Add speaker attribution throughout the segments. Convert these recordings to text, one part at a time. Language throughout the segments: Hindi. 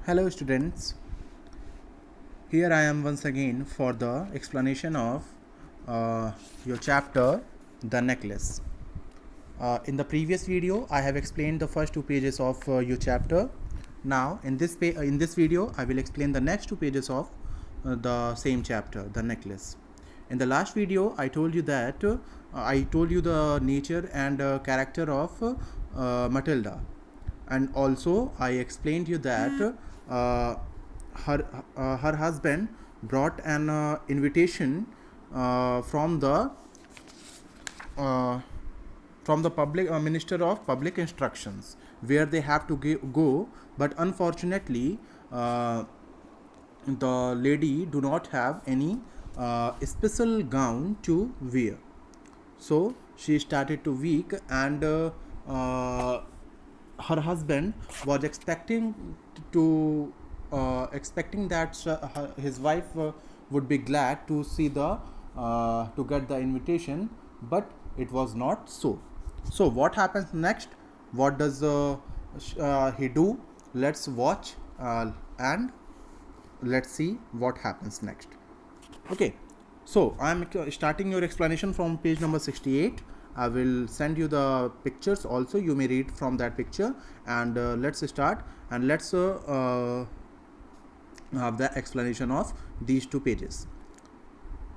Speaker 1: Hello students, here I am once again for the explanation of your chapter The Necklace. In the previous video I have explained the first two pages of your chapter. Now in this video I will explain the next two pages of the same chapter, The Necklace. In the last video I told you that I told you the nature and character of Matilda, and also I explained you that her husband brought an invitation from the public minister of public instructions, where they have to go, but unfortunately the lady do not have any special gown to wear. So she started to weak, and her husband was expecting that his wife would be glad to see to get the invitation, but it was not so. So what happens next? What does he do? Let's watch and let's see what happens next. Okay, so I am starting your explanation from page number 68. I will send you the pictures also. You may read from that picture, and let's start, and let's have the explanation of these two pages.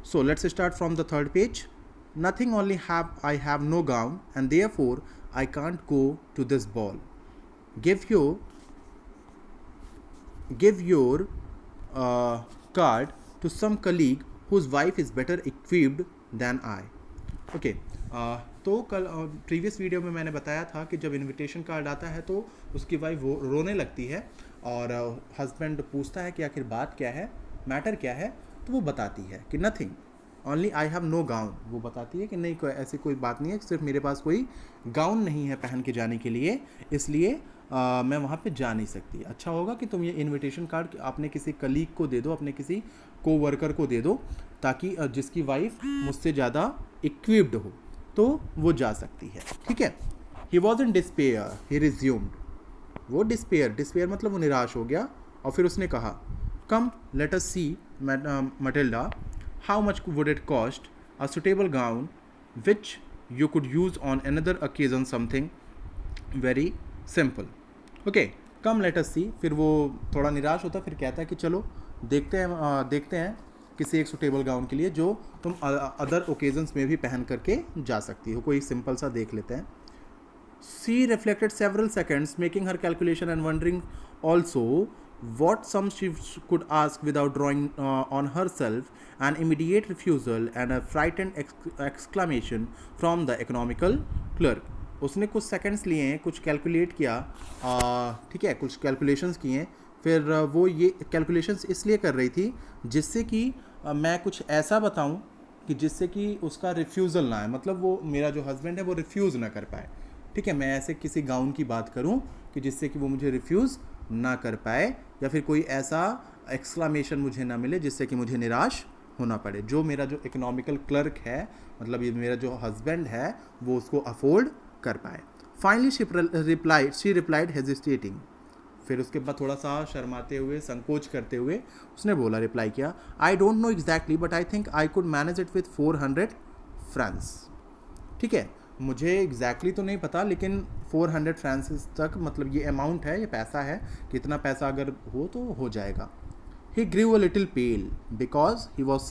Speaker 1: So let's start from the third page. Nothing, only I have no gown, and therefore I can't go to this ball. Give your card to some colleague whose wife is better equipped than I. Okay तो कल प्रीवियस वीडियो में मैंने बताया था कि जब इनविटेशन कार्ड आता है तो उसकी वाइफ रोने लगती है, और हस्बैंड पूछता है कि आखिर बात क्या है, मैटर क्या है, तो वो बताती है कि nothing, only I have no gown. वो बताती है कि नहीं, ऐसी कोई बात नहीं है, सिर्फ मेरे पास कोई गाउन नहीं है पहन के जाने के लिए, इसलिए मैं वहाँ पे जा नहीं सकती. अच्छा होगा कि तुम ये इनविटेशन कार्ड अपने किसी कलीग को दे दो, अपने किसी कोवर्कर को दे दो, ताकि जिसकी वाइफ मुझसे ज़्यादा इक्विप्ड हो तो वो जा सकती है. ठीक है. He was in despair, he resumed. वो डिस्पेयर मतलब वो निराश हो गया, और फिर उसने कहा, come let us see Matilda, how much would it cost a suitable gown which you could use on another occasion, something very simple. Okay, come let us see. फिर वो थोड़ा निराश होता, फिर कहता है कि चलो देखते हैं किसी एक सुटेबल गाउन के लिए जो तुम अदर ओकेजन्स में भी पहन करके जा सकती हो, कोई सिंपल सा देख लेते हैं. She reflected several seconds, making her calculation and wondering also what sum she could ask without drawing on herself an immediate refusal and a frightened exclamation from the economical clerk. उसने कुछ सेकंड्स लिए हैं, कुछ कैलकुलेट किया, ठीक है, कुछ कैलकुलेशंस किए. फिर वो ये कैलकुलेशंस इसलिए कर रही थी जिससे कि मैं कुछ ऐसा बताऊं कि जिससे कि उसका रिफ्यूज़ल ना आए, मतलब वो मेरा जो हस्बैंड है वो रिफ्यूज़ ना कर पाए. ठीक है, मैं ऐसे किसी गाउन की बात करूं कि जिससे कि वो मुझे रिफ्यूज़ ना कर पाए, या फिर कोई ऐसा एक्सक्लामेशन मुझे ना मिले जिससे कि मुझे निराश होना पड़े, जो मेरा जो इकोनॉमिकल क्लर्क है, मतलब ये मेरा जो हस्बैंड है, वो उसको अफोर्ड कर पाए. Finally she replied hesitating. फिर उसके बाद थोड़ा सा शर्माते हुए, संकोच करते हुए उसने बोला, रिप्लाई किया, आई don't know exactly but I think I could manage it with 400 France. ठीक है, मुझे एग्जैक्टली तो नहीं पता, लेकिन 400 फ्रांसिस तक, मतलब ये अमाउंट है, ये पैसा है, कितना पैसा अगर हो तो हो जाएगा. He grew a little pale because he was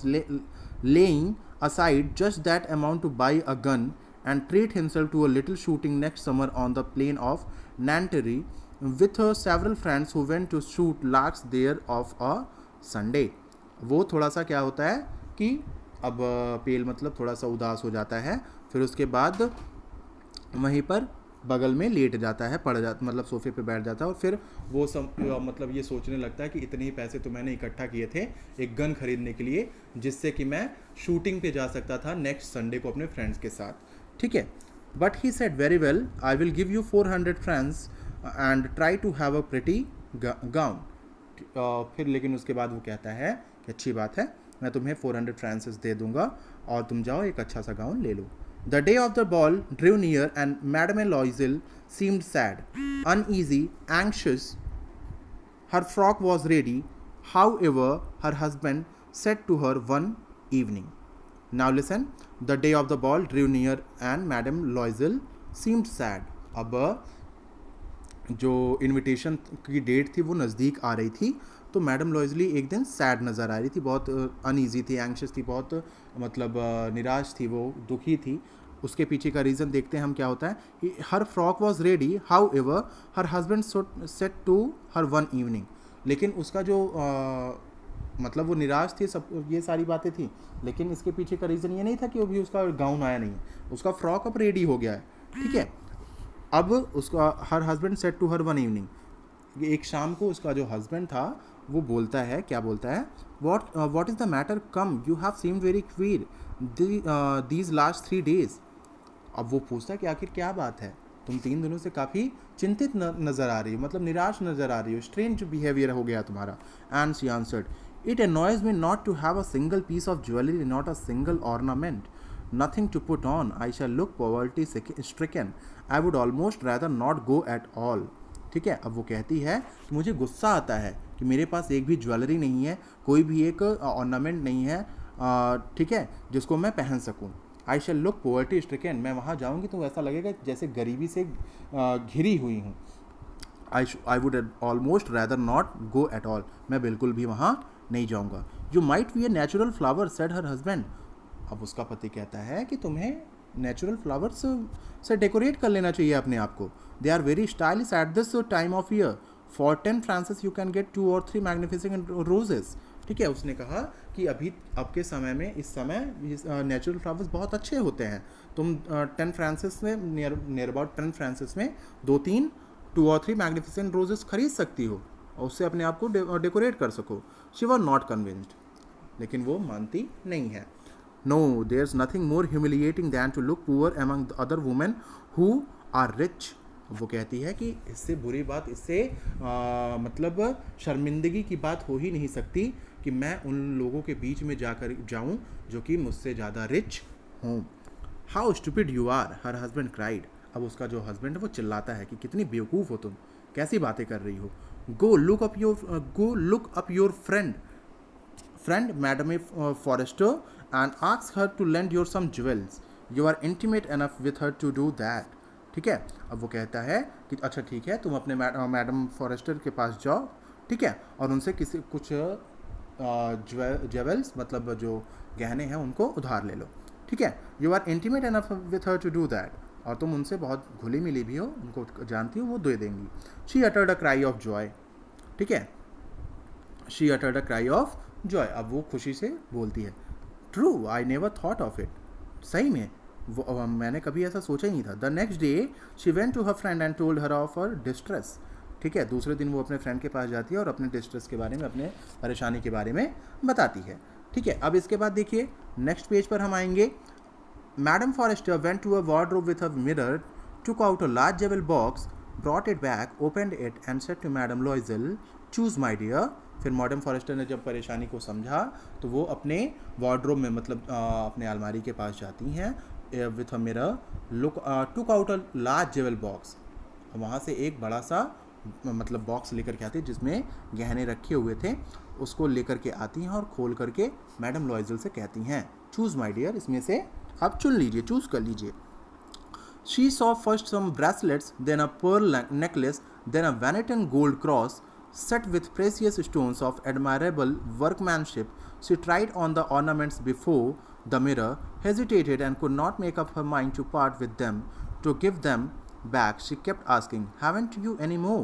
Speaker 1: laying aside just that amount to buy a gun and treat himself to a little shooting next summer on the plain of Nanterre with several friends who went to shoot larks there of a Sunday. वो थोड़ा सा क्या होता है कि अब पेल मतलब थोड़ा सा उदास हो जाता है, फिर उसके बाद वहीं पर बगल में लेट जाता है, पड़ जाता, मतलब सोफे पे बैठ जाता है, और फिर वो सब मतलब ये सोचने लगता है कि इतने ही पैसे तो मैंने इकट्ठा किए थे एक गन खरीदने के लिए, जिससे कि मैं शूटिंग पे जा सकता था नेक्स्ट संडे को अपने फ्रेंड्स के साथ. ठीक है, but he said, very well, I will give you 400 francs and try to have a pretty gown. फिर लेकिन उसके बाद वो कहता है कि अच्छी बात है, मैं तुम्हें 400 फ्रांसिस दे दूंगा और तुम जाओ एक अच्छा सा गाउन ले लो. The day of the ball drew near, and Madame Loisel seemed sad, uneasy, anxious. her frock was ready. However, her husband said to her one evening. Now listen, the day of the ball drew near and Madame Loisel seemed sad. अब जो इनविटेशन की डेट थी वो नज़दीक आ रही थी, तो मैडम लॉयजली एक दिन सैड नज़र आ रही थी, बहुत अनईजी थी, एंग्शियस थी, बहुत मतलब निराश थी, वो दुखी थी. उसके पीछे का रीज़न देखते हैं हम क्या होता है. Her frock was ready, however her husband said to her one evening. लेकिन उसका जो मतलब वो निराश थी, सब ये सारी बातें थी, लेकिन इसके पीछे का रीज़न ये नहीं था कि अभी उसका गाउन आया नहीं है, उसका फ्रॉक अब रेडी हो गया है. ठीक है, अब उसका her husband said to her one evening, एक शाम को उसका जो हस्बैंड था वो बोलता है, क्या बोलता है, what is the matter, come you have seemed very queer these last 3 days. अब वो पूछता है कि आखिर क्या बात है, तुम 3 दिनों से काफ़ी चिंतित नज़र आ रही हो, मतलब निराश नज़र आ रही हो, स्ट्रेंज बिहेवियर हो गया तुम्हारा. And she answered, it annoys me not to have a single piece of jewelry, not a single ornament, nothing to put on. I shall look poverty stricken. I would almost rather not go at all. ठीक है, अब वो कहती है कि मुझे गुस्सा आता है कि मेरे पास एक भी ज्वेलरी नहीं है, कोई भी एक ऑर्नामेंट नहीं है, ठीक है, जिसको मैं पहन सकूं. आई शैल लुक पोवर्टी स्ट्रिकन, मैं वहाँ जाऊँगी तो ऐसा लगेगा जैसे गरीबी से घिरी हुई हूँ. I would almost rather not go at all, मैं बिल्कुल भी वहाँ नहीं जाऊँगा. You might be a natural flower, said her husband. अब उसका पति कहता है कि तुम्हें नेचुरल फ्लावर्स से डेकोरेट कर लेना चाहिए अपने आप को. They are very stylish at this time of year. For 10 francs you can get 2 or 3 magnificent roses. ठीक है, उसने कहा कि अभी अब के समय में, इस समय नेचुरल फ्लावर्स बहुत अच्छे होते हैं. तुम 10 francs में, नियर अबाउट 10 francs में 2 or 3 मैग्निफिसेंट रोजेस खरीद सकती हो और उससे अपने आप को डेकोरेट कर सको. शी वॉज नॉट कन्विंस्ड, लेकिन वो मानती नहीं है. No, there's nothing more humiliating than to look poor among the other women who are rich. वो कहती है कि इससे बुरी बात, इससे मतलब शर्मिंदगी की बात हो ही नहीं सकती कि मैं उन लोगों के बीच में जाकर जाऊं जो कि मुझसे ज़्यादा रिच हों. How stupid you are, her husband cried. अब उसका जो हस्बैंड है वो चिल्लाता है कि कितनी बेवकूफ़ हो तुम, कैसी बातें कर रही हो. Go look up your friend Madame Forrester and ask her to lend you some jewels. You are intimate enough with her to do that. ठीक है, अब वो कहता है कि अच्छा ठीक है, तुम अपने मैडम फॉरेस्टर के पास जाओ, ठीक है, और उनसे कुछ ज्वेल्स, मतलब जो गहने हैं उनको उधार ले लो. ठीक है, you are intimate enough with her to do that, और तुम उनसे बहुत घुली मिली भी हो, उनको जानती हो, वो दे देंगी. She uttered a cry of Joy. ठीक है, she uttered a cry of Joy. अब वो खुशी से बोलती है, true, I never thought of it. सही में वो मैंने कभी ऐसा सोचा ही नहीं था. The next day she went to her friend and told her of her distress. ठीक है, दूसरे दिन वो अपने फ्रेंड के पास जाती है और अपने डिस्ट्रेस के बारे में, अपने परेशानी के बारे में बताती है. ठीक है, अब इसके बाद देखिए नेक्स्ट पेज पर हम आएंगे. Madam Forestier went to a wardrobe with a mirror, took out a large jewel box, brought it back, opened it and said to madam Loisel, choose my dear. फिर मैडम फॉरेस्टर ने जब परेशानी को समझा तो वो अपने वार्डरोब में, मतलब अपने अलमारी के पास जाती हैं with a mirror, took out a large jewel box. वहाँ से एक बड़ा सा मतलब बॉक्स लेकर के आती है जिसमें गहने रखे हुए थे, उसको लेकर के आती हैं और खोल करके मैडम लॉयजल से कहती हैं, चूज़ माय डियर, इसमें से आप चुन लीजिए, चूज़ कर लीजिए. She saw first some bracelets, then a pearl necklace, then a Venetian gold cross set with precious stones of admirable workmanship. She tried on the ornaments before the mirror, hesitated and could not make up her mind to part with them, to give them back. She kept asking, haven't you any more?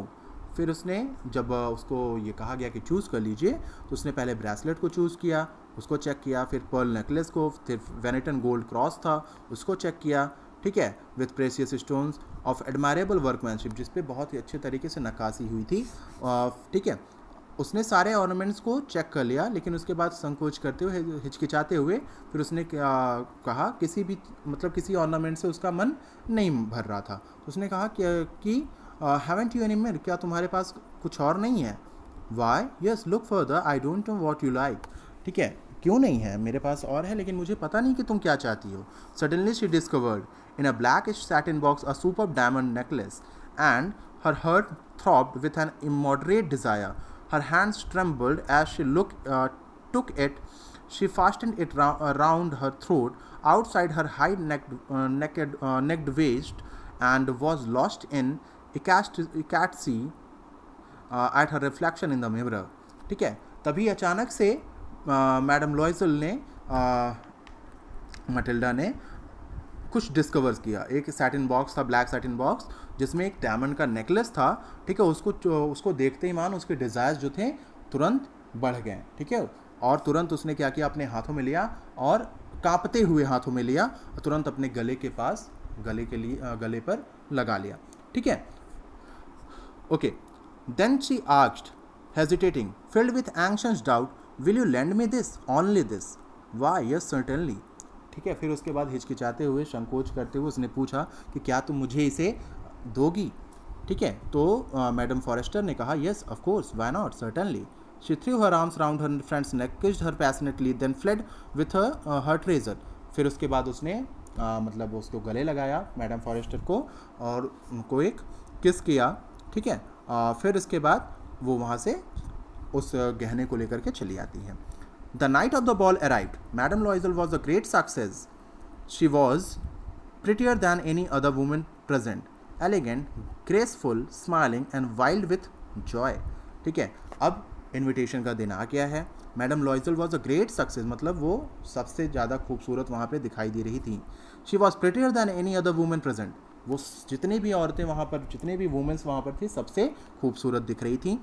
Speaker 1: फिर उसने जब उसको ये कहा गया कि चूज़ कर लीजिए, तो उसने पहले ब्रेसलेट को चूज़ किया, उसको चेक किया, फिर पर्ल नेकलेस को, फिर वेनेटन गोल्ड क्रॉस था उसको चेक किया. ठीक है, with precious stones of admirable workmanship, जिस पे बहुत ही अच्छे तरीके से नक्काशी हुई थी. ठीक है, उसने सारे ऑर्नामेंट्स को चेक कर लिया, लेकिन उसके बाद संकोच करते हुए, हिचकिचाते हुए, फिर उसने कहा किसी भी, मतलब किसी ऑर्नामेंट से उसका मन नहीं भर रहा था. तो उसने कहा कि हैवेंट यू एनी मोर, क्या तुम्हारे पास कुछ और नहीं है? Why, yes, look further, I don't know what you like. ठीक है, क्यों नहीं है, मेरे पास और है, लेकिन मुझे पता नहीं कि तुम क्या चाहती हो. Suddenly she discovered in a blackish satin box a superb diamond necklace, and her heart throbbed with an immoderate desire. Her hands trembled as she took it. She fastened it around her throat, outside her necked waist, and was lost in ecstasy at her reflection in the mirror. ठीक है, तभी अचानक से मैडम लॉयजल ने मटिल्डा ने कुछ डिस्कवर्स किया. एक सैटिन बॉक्स था, ब्लैक सैटिन बॉक्स, जिसमें एक डायमंड का नेकलेस था. ठीक है, उसको देखते ही मान उसके डिज़ायर्स जो थे तुरंत बढ़ गए. ठीक है, और तुरंत उसने क्या किया, अपने हाथों में लिया और कांपते हुए हाथों में लिया और तुरंत अपने गले के पास, गले पर लगा लिया. ठीक है, okay. Then she asked, hesitating, filled with anxious doubt, will you lend me this, only this? Why, yes, certainly. ठीक है, फिर उसके बाद हिचकिचाते हुए, संकोच करते हुए उसने पूछा कि क्या तुम मुझे इसे दोगी. ठीक है, तो मैडम फॉरेस्टर ने कहा, yes, of course, why not, certainly. She threw her arms round her friend's neck, kissed her passionately, then fled with her treasure. फिर उसके बाद उसने मतलब उसको गले लगाया मैडम फॉरेस्टर को और उनको एक किस किया. ठीक है, फिर इसके बाद वो वहाँ से उस गहने को लेकर के चली आती है. The night of the ball arrived. Madam लॉयजल was a great success. She was prettier than any other women present, elegant, graceful, smiling and wild with Joy. ठीक है, अब इन्विटेशन का दिन आ गया है. Madam लॉयजल was a great success, मतलब वो सबसे ज़्यादा खूबसूरत वहाँ पे दिखाई दे रही थी. She was prettier than any other women present. वो जितनी भी औरतें वहाँ पर, जितने भी वुमेंस वहाँ पर थी, सबसे खूबसूरत दिख रही थी.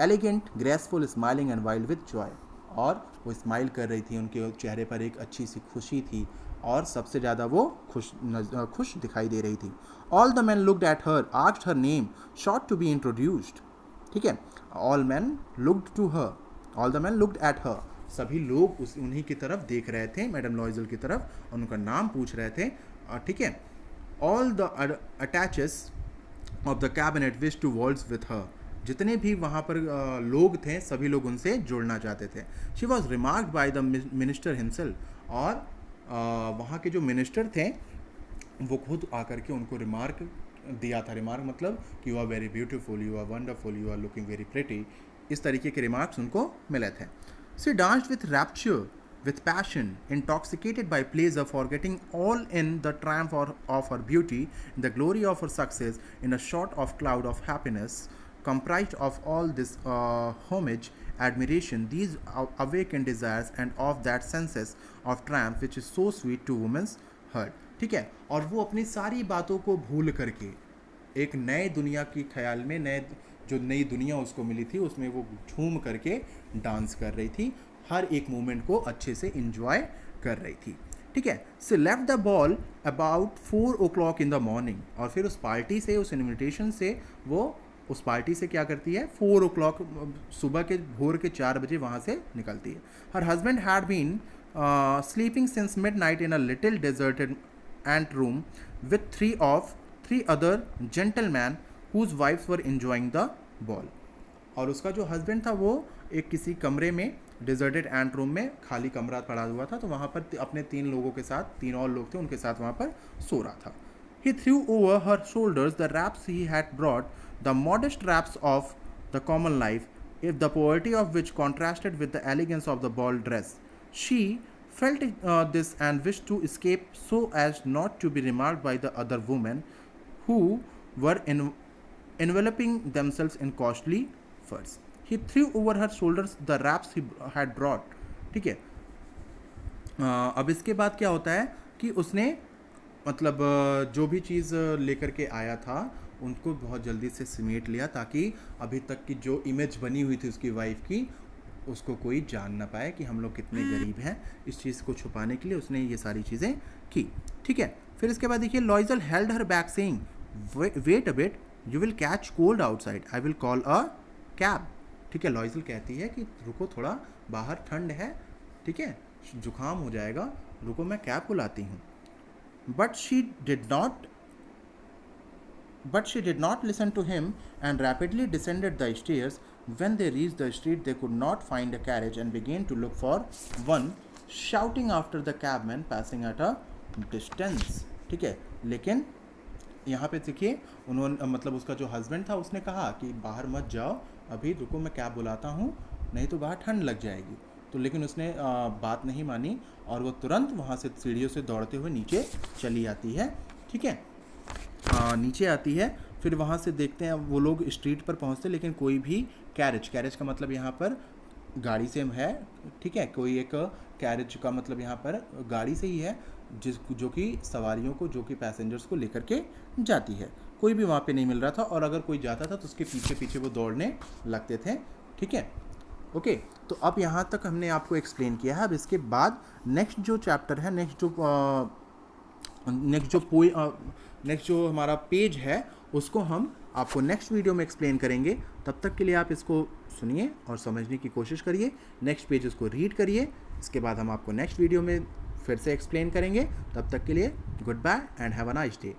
Speaker 1: Elegant, graceful, smiling and wild with Joy. और वो स्माइल कर रही थी, उनके चेहरे पर एक अच्छी सी खुशी थी और सबसे ज़्यादा वो खुश दिखाई दे रही थी. All the man looked at her, asked her name, sought to be introduced. ठीक है, all man looked to her, all the man looked at her. सभी लोग उन्हीं की तरफ देख रहे थे, मैडम लॉयजल की तरफ, उनका नाम पूछ रहे थे. ठीक है, all the attaches of the cabinet wish to words with her. जितने भी वहाँ पर लोग थे, सभी लोग उनसे जुड़ना चाहते थे. She was remarked by the minister himself. और वहाँ के जो मिनिस्टर थे वो खुद आकर के उनको रिमार्क दिया था. रिमार्क मतलब कि you are very beautiful, you are wonderful, you are looking very pretty. इस तरीके के रिमार्क्स उनको मिले थे. She danced with rapture, with passion, intoxicated by pleasure, forgetting all in the triumph of her beauty, in the glory of her success, in a sort of cloud of happiness, comprised of all this homage, admiration, these awakened desires, and of that sense of triumph which is so sweet to woman's heart. ठीक है, और वो अपनी सारी बातों को भूल करके एक नए दुनिया की ख्याल में, नई दुनिया उसको मिली थी, उसमें वो झूम करके डांस कर रही थी, हर एक मोमेंट को अच्छे से इंजॉय कर रही थी. ठीक है, so left the ball about 4 o'clock in the morning. और फिर उस पार्टी से, उस इन्विटेशन से, वो उस पार्टी से क्या करती है, 4 o'clock सुबह के भोर के 4 बजे वहाँ से निकलती है. Her husband had been sleeping since midnight in a little deserted anteroom with 3 other gentlemen whose wives were enjoying the ball. और उसका जो हस्बैंड था वो एक किसी कमरे में, डिजर्टेड एंट रूम में, खाली कमरा पड़ा हुआ था, तो वहाँ पर अपने 3 लोगों के साथ, 3 और लोग थे उनके साथ वहाँ पर सो रहा था. He threw over her shoulders the wraps he had brought, the modest wraps of the common life, if the poverty of which contrasted with the elegance of the ball dress. She felt this and wished to escape so as not to be remarked by the other women who were enveloping themselves in costly furs. He threw over her shoulders the wraps he had brought. ठीक है, अब इसके बाद क्या होता है कि उसने मतलब जो भी चीज़ लेकर के आया था उनको बहुत जल्दी से समेट लिया, ताकि अभी तक की जो इमेज बनी हुई थी उसकी वाइफ की, उसको कोई जान ना पाए कि हम लोग कितने गरीब हैं. इस चीज़ को छुपाने के लिए उसने ये सारी चीज़ें की. ठीक है, फिर इसके बाद देखिए, Loisel held her back saying, wait a bit, you will catch cold outside, I will call a cab. ठीक है, लॉयजल कहती है कि रुको, थोड़ा बाहर ठंड है, ठीक है, जुकाम हो जाएगा, रुको मैं कैब बुलाती हूँ. But she did not listen to him and rapidly descended the stairs. When they reached the street, they could not find a carriage and began to look for one, shouting after the cabman passing at a distance. ठीक है, लेकिन यहाँ पे देखिए उन्होंने मतलब उसका जो हस्बैंड था उसने कहा कि बाहर मत जाओ, अभी रुको मैं कैब बुलाता हूँ, नहीं तो बाहर ठंड लग जाएगी। तो लेकिन उसने बात नहीं मानी और वो तुरंत वहाँ से सीढ़ियों से दौड़ते हुए नीचे चली आती है। ठीक है, नीचे आती है। फिर वहाँ से देखते हैं वो लोग स्ट्रीट पर पहुँचते, लेकिन कोई भी कैरेज का मतलब यहाँ पर गाड़ी से है। ठीक है, कोई एक कैरेज का मतलब यहाँ पर गाड़ी से ही है, जो कि सवारियों को, जो कि पैसेंजर्स को लेकर के जाती है। कोई भी वहाँ पे नहीं मिल रहा था, और अगर कोई जाता था तो उसके पीछे पीछे वो दौड़ने लगते थे। ठीक है, ओके। तो अब यहाँ तक हमने आपको एक्सप्लेन किया है। अब इसके बाद नेक्स्ट जो चैप्टर है, नेक्स्ट जो हमारा पेज है, उसको हम आपको नेक्स्ट वीडियो में एक्सप्लेन करेंगे। तब तक के लिए आप इसको सुनिए और समझने की कोशिश करिए, नेक्स्ट पेज उसको रीड करिए। इसके बाद हम आपको नेक्स्ट वीडियो में फिर से एक्सप्लेन करेंगे। तब तक के लिए good bye and have a nice day.